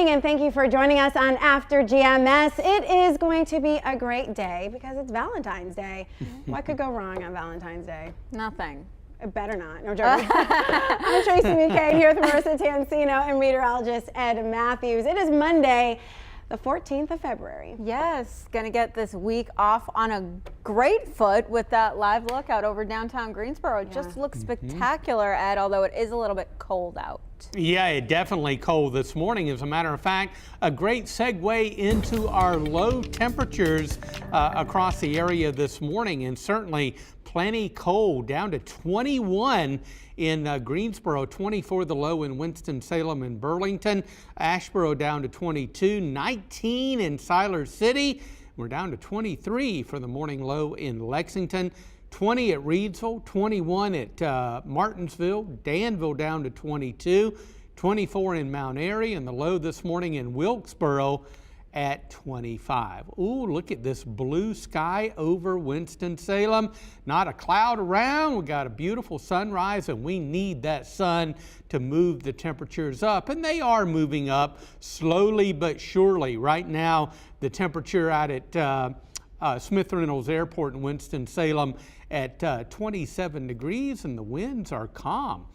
morning, and thank you for joining us on After GMS. It is going to be a great day because it's Valentine's Day. What could go wrong on Valentine's Day? Nothing. It better not. No joking. I'm Tracy McKay here with Marissa Tansino and meteorologist Ed Matthews. It is Monday, the 14th of February. Yes, gonna get this week off on a great foot with that live look out over downtown Greensboro. It just looks spectacular, Ed, although it is a little bit cold out. Yeah, it definitely cold this morning. As a matter of fact, a great segue into our low temperatures across the area this morning, and certainly plenty cold, down to 21 in Greensboro, 24 the low in Winston-Salem and Burlington, Asheboro down to 22, 19 in Siler City. We're down to 23 for the morning low in Lexington, 20 at Reidsville, 21 at Martinsville, Danville down to 22, 24 in Mount Airy, and the low this morning in Wilkesboro at 25. Ooh, look at this blue sky over Winston-Salem. Not a cloud around. We got a beautiful sunrise, and we need that sun to move the temperatures up. And they are moving up slowly but surely. Right now, the temperature out at Smith Reynolds Airport in Winston-Salem at 27 degrees, and the winds are calm.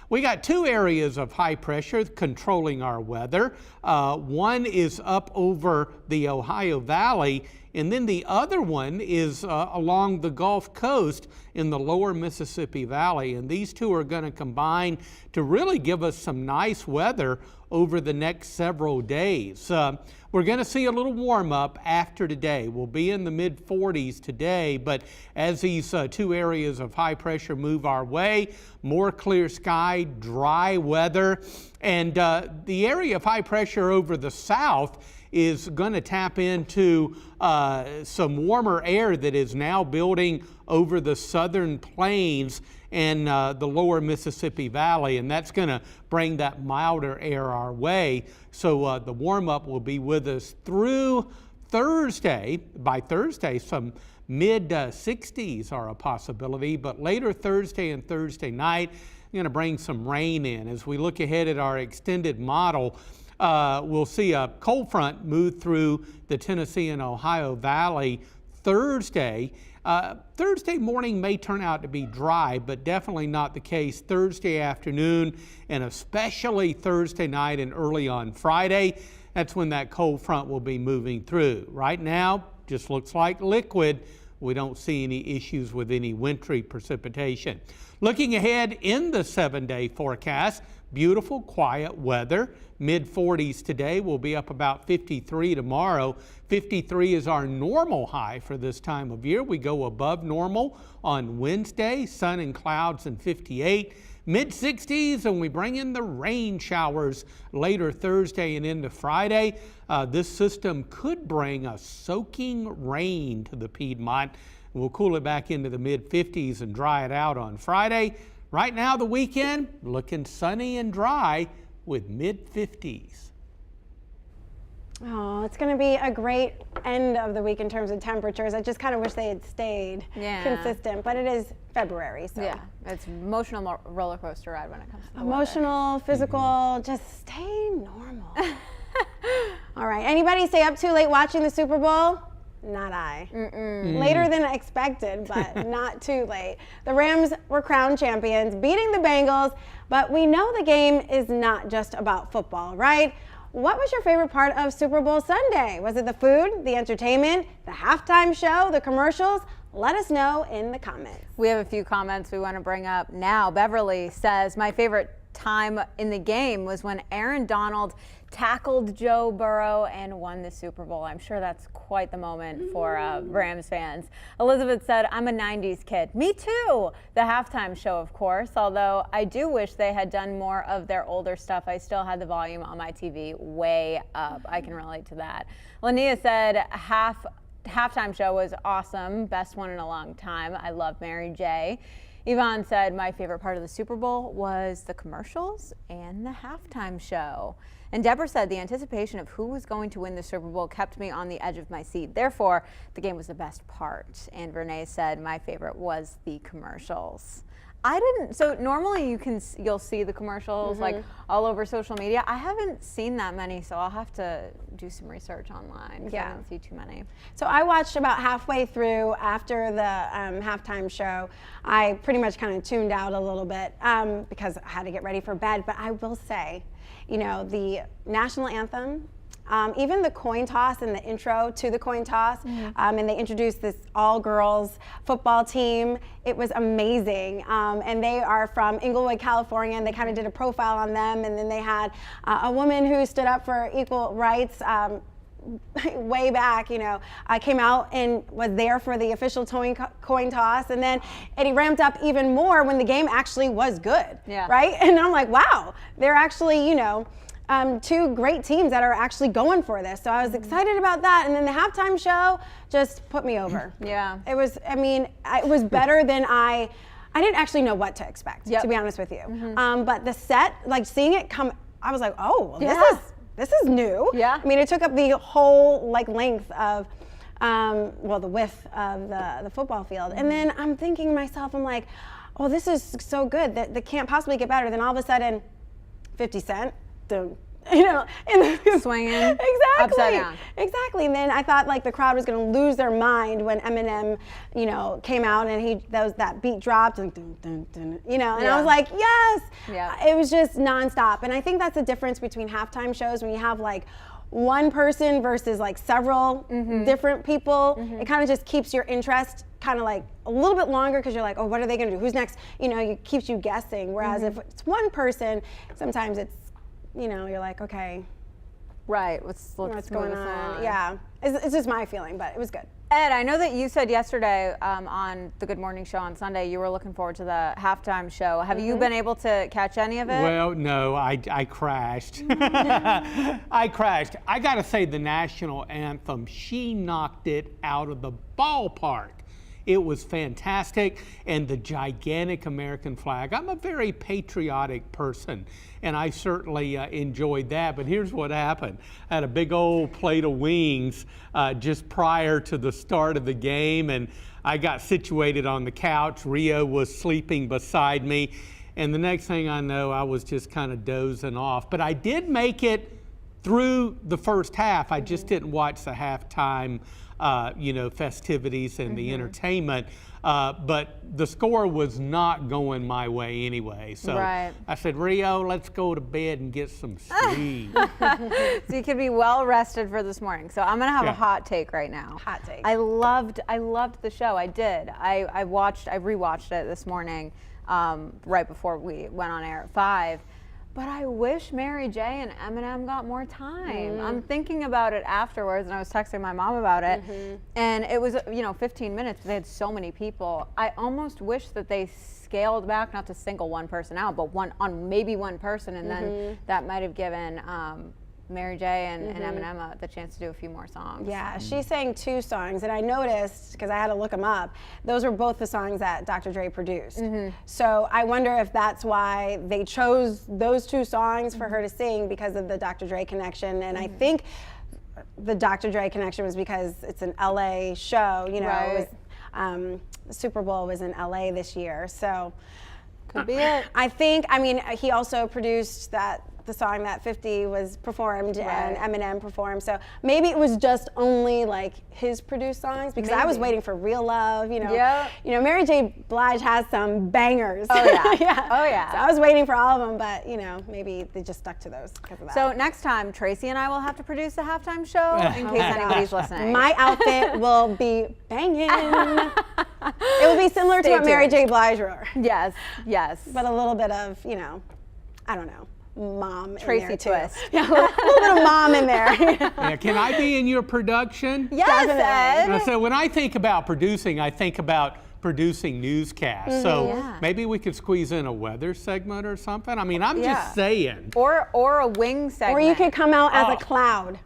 We got two areas of high pressure controlling our weather. One is up over the Ohio Valley, and then the other one is along the Gulf Coast in the lower Mississippi Valley. And these two are going to combine to really give us some nice weather over the next several days. We're going to see a little warm up after today. We'll be in the mid 40s today, but as these two areas of high pressure move our way, more clear sky, dry weather, and the area of high pressure over the south is going to tap into some warmer air that is now building over the southern plains and the lower Mississippi Valley, and that's going to bring that milder air our way. So the warm-up will be with us through Thursday. By Thursday, some mid-60s are a possibility, but later Thursday and Thursday night, we're going to bring some rain in. As we look ahead at our extended model, we'll see a cold front move through the Tennessee and Ohio Valley Thursday. Thursday morning may turn out to be dry, but definitely not the case Thursday afternoon, and especially Thursday night and early on Friday. That's when that cold front will be moving through. Right now, just looks like liquid. We don't see any issues with any wintry precipitation. Looking ahead in the 7-day forecast, beautiful, quiet weather. Mid 40s today. We'll be up about 53 tomorrow. 53 is our normal high for this time of year. We go above normal on Wednesday, sun and clouds, and 58. Mid 60s, and we bring in the rain showers later Thursday and into Friday. This system could bring a soaking rain to the Piedmont. We'll cool it back into the mid 50s and dry it out on Friday. Right now, the weekend looking sunny and dry with mid 50s. Oh, it's going to be a great end of the week in terms of temperatures. I just kind of wish they had stayed consistent, but it is February, so. Yeah, it's emotional roller coaster ride when it comes to the emotional, weather. Physical, just stay normal. All right, anybody stay up too late watching the Super Bowl? Not I. Later than expected, but not too late. The Rams were crowned champions, beating the Bengals, but we know the game is not just about football, right? What was your favorite part of Super Bowl Sunday? Was it the food, the entertainment, the halftime show, the commercials? Let us know in the comments. We have a few comments we want to bring up now. Beverly says, my favorite time in the game was when Aaron Donald tackled Joe Burrow and won the Super Bowl. I'm sure that's quite the moment for Rams fans. Elizabeth said, I'm a 90s kid. Me too. The halftime show, of course, although I do wish they had done more of their older stuff. I still had the volume on my TV way up. I can relate to that. Linnea said, halftime show was awesome. Best one in a long time. I love Mary J. Yvonne said, my favorite part of the Super Bowl was the commercials and the halftime show. And Deborah said, the anticipation of who was going to win the Super Bowl kept me on the edge of my seat. Therefore, the game was the best part. And Renee said, my favorite was the commercials. I didn't. So normally you'll see the commercials like all over social media. I haven't seen that many, so I'll have to do some research online. 'Cause I didn't see too many. So I watched about halfway through after the halftime show. I pretty much kind of tuned out a little bit because I had to get ready for bed. But I will say, you know, the national anthem. Even the coin toss and the intro to the coin toss, and they introduced this all-girls football team. It was amazing, and they are from Inglewood, California, and they kind of did a profile on them, and then they had a woman who stood up for equal rights way back, you know, came out and was there for the official coin toss, and then it ramped up even more when the game actually was good, right? And I'm like, wow, they're actually, you know, two great teams that are actually going for this. So I was excited about that. And then the halftime show just put me over. Yeah. It was, I mean, it was better than I didn't actually know what to expect, to be honest with you. But the set, like seeing it come, I was like, oh, well, this is new. Yeah. I mean, it took up the whole like length of, well, the width of the football field. And then I'm thinking to myself, I'm like, oh, this is so good that can't possibly get better. Then all of a sudden, 50 Cent, you know, swinging exactly, upside down. Exactly. And then I thought like the crowd was going to lose their mind when Eminem, you know, came out and that beat dropped and dun, dun, dun, you know, and I was like, yes. It was just nonstop. And I think that's the difference between halftime shows when you have like one person versus like several different people. It kind of just keeps your interest kind of like a little bit longer because you're like, oh, what are they going to do? Who's next? You know, it keeps you guessing. Whereas if it's one person, sometimes it's, you know, you're like, okay. Right, what's going on? Yeah, it's just my feeling, but it was good. Ed, I know that you said yesterday on the Good Morning Show on Sunday you were looking forward to the halftime show. Have you been able to catch any of it? Well, no, I crashed. I crashed. I got to say the national anthem, she knocked it out of the ballpark. It was fantastic, and the gigantic American flag. I'm a very patriotic person, and I certainly enjoyed that, but here's what happened. I had a big old plate of wings just prior to the start of the game, and I got situated on the couch. Rio was sleeping beside me, and the next thing I know, I was just kind of dozing off. But I did make it through the first half. I just didn't watch the halftime you know, festivities and the entertainment, but the score was not going my way anyway. So I said, Rio, let's go to bed and get some sleep. So you can be well rested for this morning. So I'm gonna have a hot take right now. Hot take. I loved the show. I did. I rewatched it this morning, right before we went on air at 5. But I wish Mary J and Eminem got more time. I'm thinking about it afterwards, and I was texting my mom about it. And it was, you know, 15 minutes. They had so many people. I almost wish that they scaled back, not to single one person out, but maybe one person, and then that might have given Mary J and Eminem the chance to do a few more songs. Yeah, she sang 2 songs, and I noticed, because I had to look them up, those were both the songs that Dr. Dre produced. So I wonder if that's why they chose those 2 songs for her to sing, because of the Dr. Dre connection. And I think the Dr. Dre connection was because it's an LA show, you know, it was, Super Bowl was in LA this year, so. Could be it. I mean, he also produced the song that 50 was performed and Eminem performed. So maybe it was just only like his produced songs, because I was waiting for Real Love, you know. You know, Mary J. Blige has some bangers. Oh yeah. Oh yeah. So I was waiting for all of them, but you know, maybe they just stuck to those because of that. So next time, Tracy and I will have to produce a halftime show in case anybody's listening. My outfit will be banging. It will be similar to what Mary J. Blige wore. Yes, yes. But a little bit of, you know, I don't know, mom Tracy in there twist. Too. Yeah, a little bit of mom in there. Yeah, can I be in your production? Yes, Ed. So when I think about producing, I think about producing newscasts. So maybe we could squeeze in a weather segment or something. I mean, I'm just saying. Or a wing segment. Or you could come out as a cloud.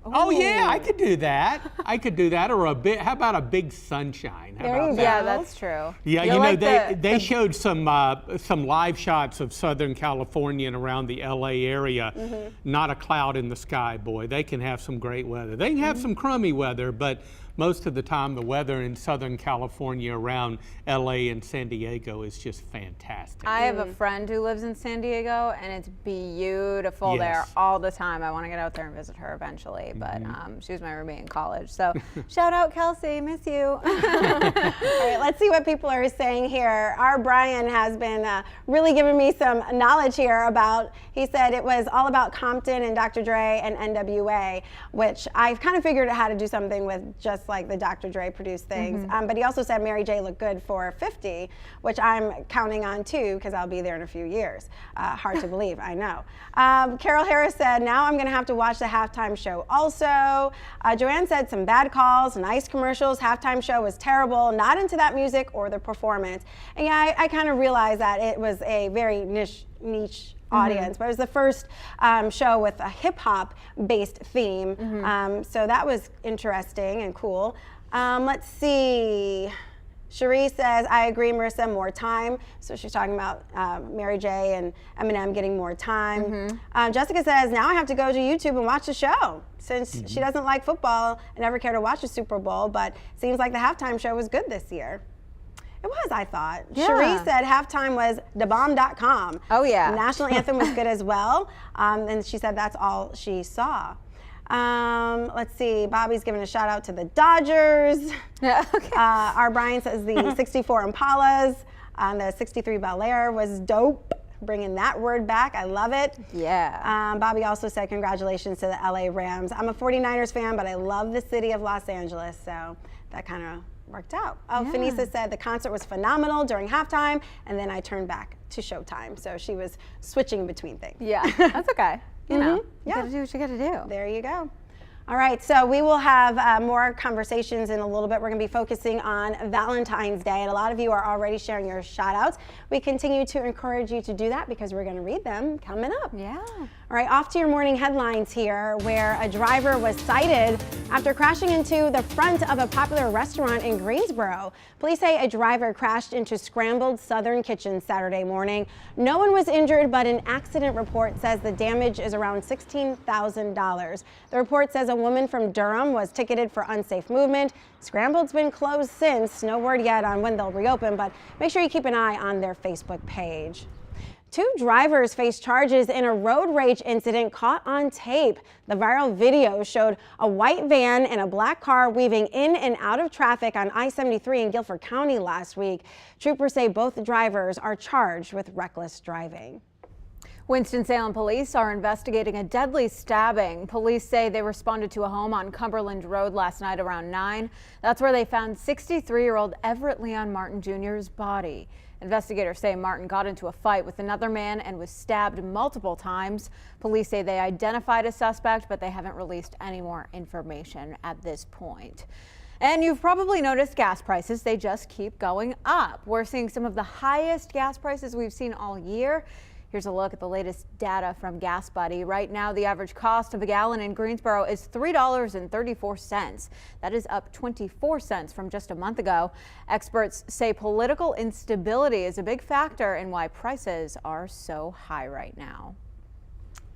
Oh yeah, I could do that. I could do that, or how about a big sunshine? How about that? Yeah, that's true. Yeah, you know, they showed some live shots of Southern California and around the LA area. Not a cloud in the sky, boy. They can have some great weather. They can have some crummy weather, but most of the time the weather in Southern California around LA and San Diego is just fantastic. I have a friend who lives in San Diego, and it's beautiful there all the time. I want to get out there and visit her eventually, but she was my roommate in college. So shout out Kelsey, miss you. All right, let's see what people are saying here. Our Brian has been really giving me some knowledge here about, he said it was all about Compton and Dr. Dre and NWA, which I've kind of figured out how to do something with, just like the Dr. Dre produced things. But he also said Mary J looked good for 50, which I'm counting on too, because I'll be there in a few years. Hard to believe, I know. Carol Harris said, now I'm going to have to watch the halftime show also. Joanne said some bad calls, nice commercials, halftime show was terrible, not into that music or the performance. And yeah, I kind of realized that it was a very niche audience, but it was the first show with a hip-hop based theme, so that was interesting and cool. Let's see. Cherie says, I agree, Marissa, more time. So she's talking about Mary J and Eminem getting more time. Jessica says, now I have to go to YouTube and watch the show, since she doesn't like football and never cared to watch the Super Bowl, but seems like the halftime show was good this year. It was, I thought. Yeah. Cherie said halftime was thebomb.com. Oh, yeah. The national anthem was good as well. And she said that's all she saw. Let's see. Bobby's giving a shout out to the Dodgers. Okay. Our Brian says the 64 Impalas. The 63 Bel Air was dope. Bringing that word back. I love it. Yeah. Bobby also said congratulations to the LA Rams. I'm a 49ers fan, but I love the city of Los Angeles. So that kind of worked out. Oh, yeah. Phanisa said the concert was phenomenal during halftime, and then I turned back to Showtime. So she was switching between things. Yeah, that's okay. You know, you Yeah. gotta do what you gotta do. There you go. All right, so we will have more conversations in a little bit. We're going to be focusing on Valentine's Day, and a lot of you are already sharing your shout-outs. We continue to encourage you to do that because we're going to read them coming up. Yeah. All right, off to your morning headlines here, where a driver was cited after crashing into the front of a popular restaurant in Greensboro. Police say a driver crashed into Scrambled Southern Kitchen Saturday morning. No one was injured, but an accident report says the damage is around $16,000. The report says a woman from Durham was ticketed for unsafe movement. Scrambled's been closed since. No word yet on when they'll reopen, but make sure you keep an eye on their Facebook page. 2 drivers face charges in a road rage incident caught on tape. The viral video showed a white van and a black car weaving in and out of traffic on I-73 in Guilford County last week. Troopers say both drivers are charged with reckless driving. Winston-Salem police are investigating a deadly stabbing. Police say they responded to a home on Cumberland Road last night around 9. That's where they found 63-year-old Everett Leon Martin Jr.'s body. Investigators say Martin got into a fight with another man and was stabbed multiple times. Police say they identified a suspect, but they haven't released any more information at this point. And you've probably noticed gas prices, they just keep going up. We're seeing some of the highest gas prices we've seen all year. Here's a look at the latest data from Gas Buddy. Right now, the average cost of a gallon in Greensboro is $3.34. That is up 24 cents from just a month ago. Experts say political instability is a big factor in why prices are so high right now.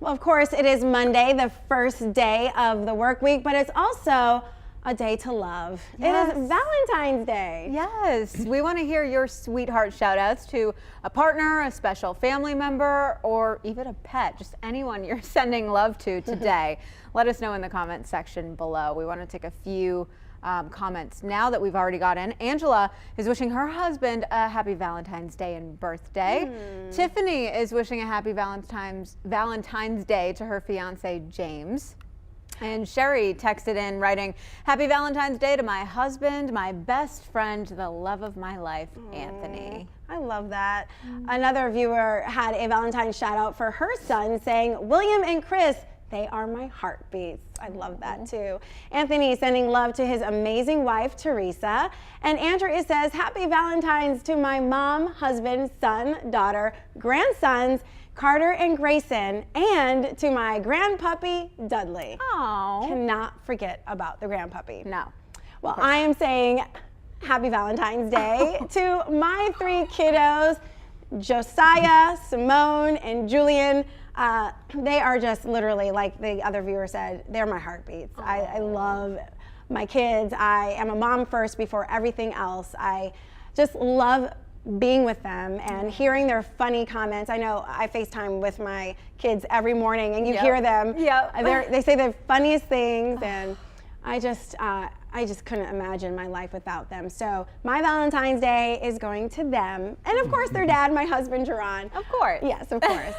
Well, of course, it is Monday, the first day of the work week, but it's also a day to love. Yes. It is Valentine's Day. Yes, we want to hear your sweetheart shout outs to a partner, a special family member, or even a pet, just anyone you're sending love to today. Let us know in the comments section below. We want to take a few comments now that we've already got in. Angela is wishing her husband a happy Valentine's Day and birthday. Tiffany is wishing a happy Valentine's Day to her fiance James. And Sherry texted in writing, happy Valentine's Day to my husband, my best friend, the love of my life, Anthony. I love that. Another viewer had a Valentine's shout out for her son saying, William and Chris, they are my heartbeats. I love that too. Anthony is sending love to his amazing wife, Teresa. And Andrea says, happy Valentine's to my mom, husband, son, daughter, grandsons, Carter and Grayson, and to my grandpuppy, Dudley. Oh. Cannot forget about the grandpuppy. No. Well, I am saying happy Valentine's Day to my 3 kiddos, Josiah, Simone, and Julian. They are just literally, like the other viewer said, they're my heartbeats. I love my kids. I am a mom first before everything else. I just love being with them and hearing their funny comments. I know I FaceTime with my kids every morning, and you hear them. They say the funniest things, and I just couldn't imagine my life without them. So my Valentine's Day is going to them, and of course their dad, my husband, Jerron. Of course. Yes, of course.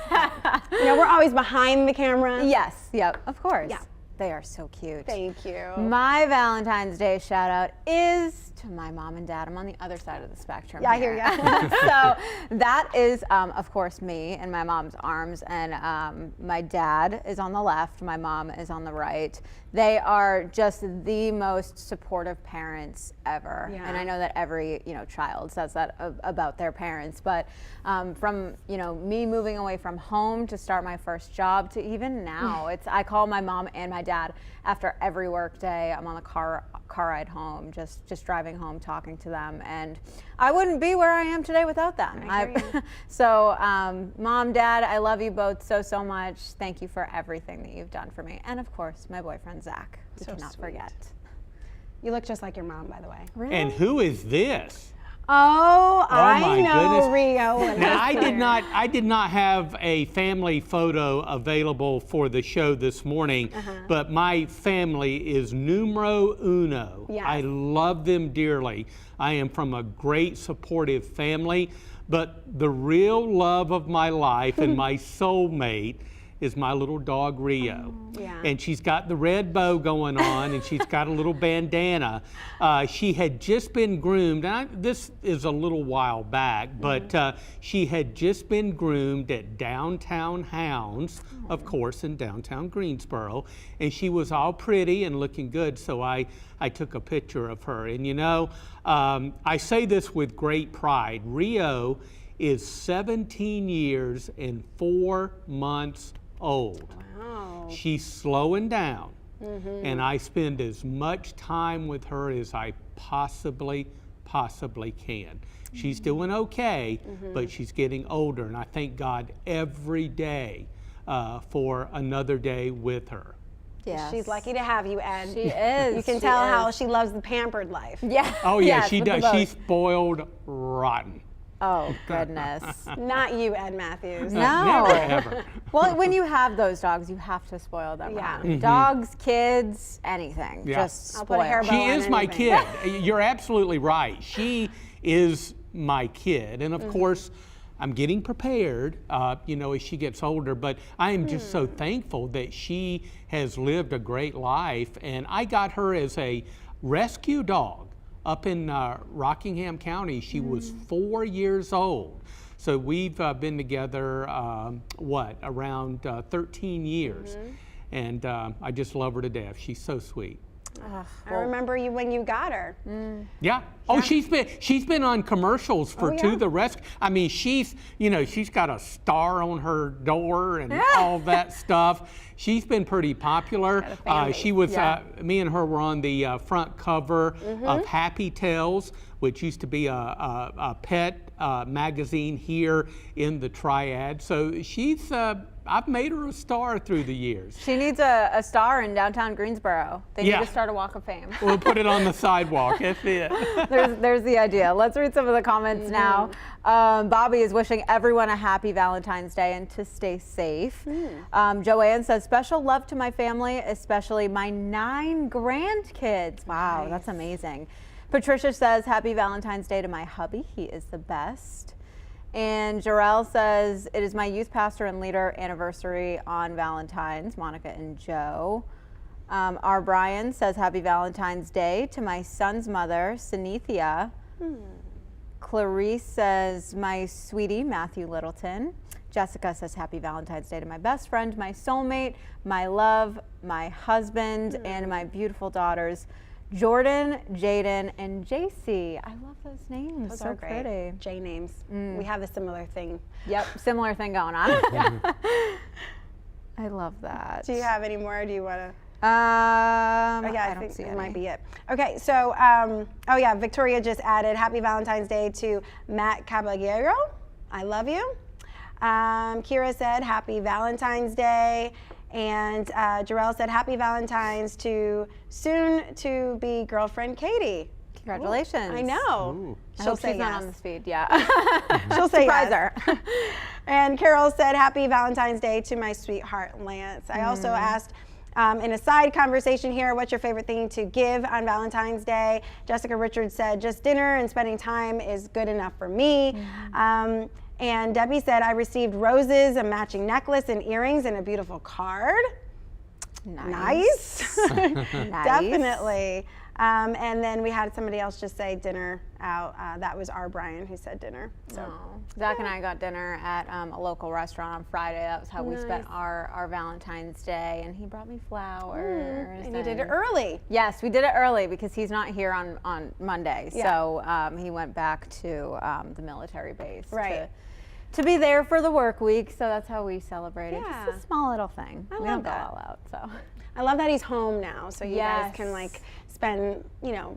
You know, we're always behind the camera. Yes, yep, of course. Yeah. They are so cute. Thank you. My Valentine's Day shout out is to my mom and dad. I'm on the other side of the spectrum. Yeah, I hear ya. So that is, of course, me in my mom's arms, and my dad is on the left. My mom is on the right. They are just the most supportive parents ever. Yeah. And I know that every child says that about their parents, but from me moving away from home to start my first job to even now, I call my mom and my dad after every work day. I'm on the car ride home, just driving home, talking to them, and I wouldn't be where I am today without them. So Mom, Dad, I love you both so much. Thank you for everything that you've done for me, and of course my boyfriend Zach, we cannot forget. You look just like your mom, by the way. Really? And who is this? Oh, I my know goodness. Rio. Now, I did not have a family photo available for the show this morning, but my family is numero uno. Yes. I love them dearly. I am from a great supportive family, but the real love of my life and my soulmate is my little dog Rio. Yeah. And she's got the red bow going on, and she's got a little bandana. She had just been groomed, and this is a little while back, but she had just been groomed at Downtown Hounds, of course, in downtown Greensboro, and she was all pretty and looking good, so I took a picture of her. And I say this with great pride. Rio is 17 years and 4 months old. Wow. She's slowing down, and I spend as much time with her as I possibly can. She's doing okay, but she's getting older, and I thank God every day for another day with her. Yes. She's lucky to have you, Ed. She is. You can tell how she loves the pampered life. Yeah. Oh yeah, Yes, she with the does. bow. She's spoiled rotten. Oh goodness. Not you, Ed Matthews. No. Never ever. Well, when you have those dogs, you have to spoil them. Yeah. Right? Dogs, kids, anything. Yeah. Just I'll spoil. put a hair bow She on is my anything. kid. You're absolutely right. She is my kid. And of course, I'm getting prepared, as she gets older, but I am just so thankful that she has lived a great life. And I got her as a rescue dog up in Rockingham County. She was 4 years old. So we've been together, around 13 years. And I just love her to death. She's so sweet. I remember you when you got her. Yeah. Oh, she's been on commercials for To the Rescue. I mean, she's got a star on her door and all that stuff. She's been pretty popular. She was, me and her were on the front cover of Happy Tales, which used to be a pet magazine here in the Triad. So she's, I've made her a star through the years. She needs a star in downtown Greensboro. They need to start a walk of fame. We'll put it on the sidewalk. That's it. There's the idea. Let's read some of the comments now. Bobby is wishing everyone a happy Valentine's Day and to stay safe. Joanne says, special love to my family, especially my 9 grandkids. Wow, that's amazing. Patricia says, happy Valentine's Day to my hubby. He is the best. And Jarrell says, it is my youth pastor and leader anniversary on Valentine's, Monica and Joe. R. Brian says, happy Valentine's Day to my son's mother, Sinethia. Clarice says, my sweetie, Matthew Littleton. Jessica says, happy Valentine's Day to my best friend, my soulmate, my love, my husband, and my beautiful daughters, Jordan, Jaden, and JC. I love those names. Those so are great. pretty. J names. We have a similar thing. Yep, similar thing going on. I love that. Do you have any more? Or do you want to? I don't see it any. might be it. Okay, so, Victoria just added happy Valentine's Day to Matt Caballero. I love you. Kira said happy Valentine's Day. And Jarrell said, happy Valentine's to soon-to-be girlfriend Katie. Congratulations. I know. Ooh. I hope she's not on the speed. Yeah. She'll say Surprise yes. her. And Carol said, happy Valentine's Day to my sweetheart, Lance. I also asked, in a side conversation here, what's your favorite thing to give on Valentine's Day? Jessica Richards said, just dinner and spending time is good enough for me. And Debbie said, I received roses, a matching necklace, and earrings, and a beautiful card. Nice. Definitely. And then we had somebody else just say dinner out. That was our Brian who said dinner. So Zach and I got dinner at a local restaurant on Friday. That was how we spent our Valentine's Day, and he brought me flowers. And you did it early. Yes, we did it early because he's not here on Monday. So he went back to the military base to be there for the work week. So that's how we celebrated. Yeah. Just a small little thing. I we love don't go that. all out. So I love that he's home now, so you guys can Yes. like spend,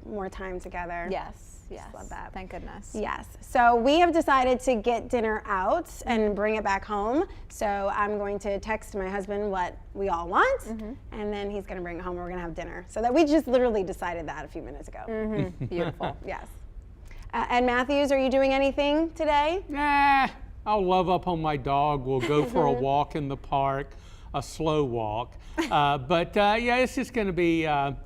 more time together. yes, love that. Thank goodness. Yes. So we have decided to get dinner out and bring it back home. So I'm going to text my husband what we all want, and then he's going to bring it home and we're going to have dinner. So that we just literally decided that a few minutes ago. Beautiful. Yes. And Matthews, are you doing anything today? Nah, I'll love up on my dog. We'll go for a walk in the park, a slow walk. But yeah, it's just going to be, a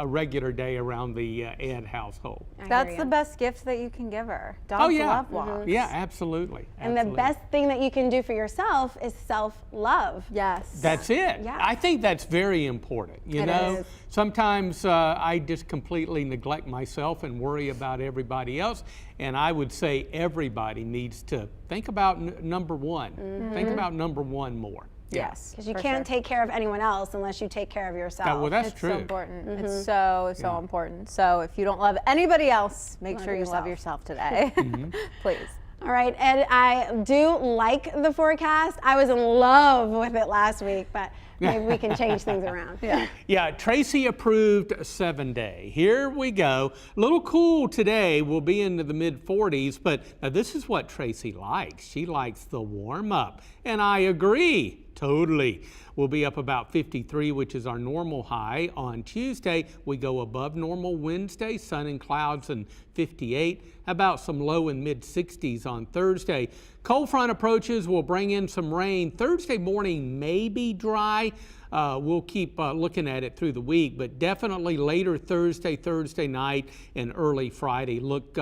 regular day around the Ed household. That's the best gift that you can give her. Dogs love walks. Yeah, absolutely. And the best thing that you can do for yourself is self-love. Yes. That's it. Yeah. I think that's very important. It is. Sometimes I just completely neglect myself and worry about everybody else. And I would say everybody needs to think about number one. Think about number one more. Yes. Because you can't take care of anyone else unless you take care of yourself. Well, that's It's true. so important. It's so important. So if you don't love anybody else, make sure you love yourself today. Please. All right, Ed, I do like the forecast. I was in love with it last week, but maybe we can change things around. Yeah, Tracy approved 7-day. Here we go. A little cool today. We'll be into the mid-40s, but now this is what Tracy likes. She likes the warm up, and I agree. Totally. We'll be up about 53, which is our normal high. On Tuesday, we go above normal Wednesday, sun and clouds and 58. How about some low and mid 60s on Thursday? Cold front approaches will bring in some rain. Thursday morning may be dry. We'll keep looking at it through the week, but definitely later Thursday night and early Friday look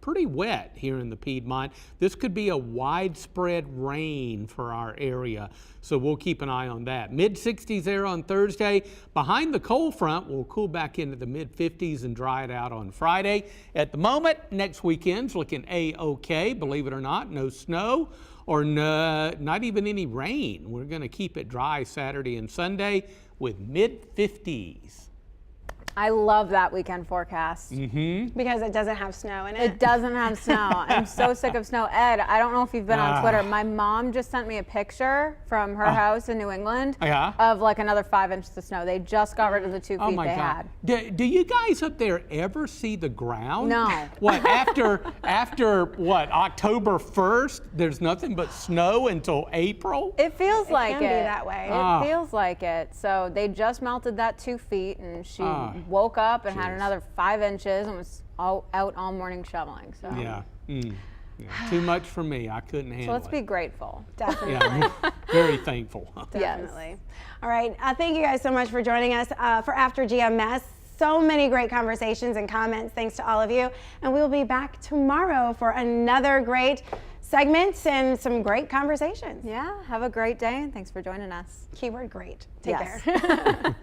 pretty wet here in the Piedmont. This could be a widespread rain for our area, so we'll keep an eye on that. Mid 60s there on Thursday. Behind the cold front, we'll cool back into the mid 50s and dry it out on Friday. At the moment, next weekend's looking A-OK, believe it or not, no snow or not even any rain. We're going to keep it dry Saturday and Sunday with mid 50s. I love that weekend forecast. Because it doesn't have snow in it. It doesn't have snow. I'm so sick of snow. Ed, I don't know if you've been on Twitter. My mom just sent me a picture from her house in New England of like another 5 inches of snow. They just got rid of the 2 feet they had. Do you guys up there ever see the ground? No. What, after what, October 1st, there's nothing but snow until April? It feels like can it. be that way. It feels like it. So they just melted that 2 feet, and she woke up and had another 5 inches and was out all morning shoveling. So Yeah. Too much for me. I couldn't handle it. So let's be grateful. Definitely. Yeah, very thankful. Definitely. All right. Thank you guys so much for joining us for After GMS. So many great conversations and comments. Thanks to all of you. And we'll be back tomorrow for another great segment and some great conversations. Yeah. Have a great day, and thanks for joining us. Keyword great. Take Yes. care.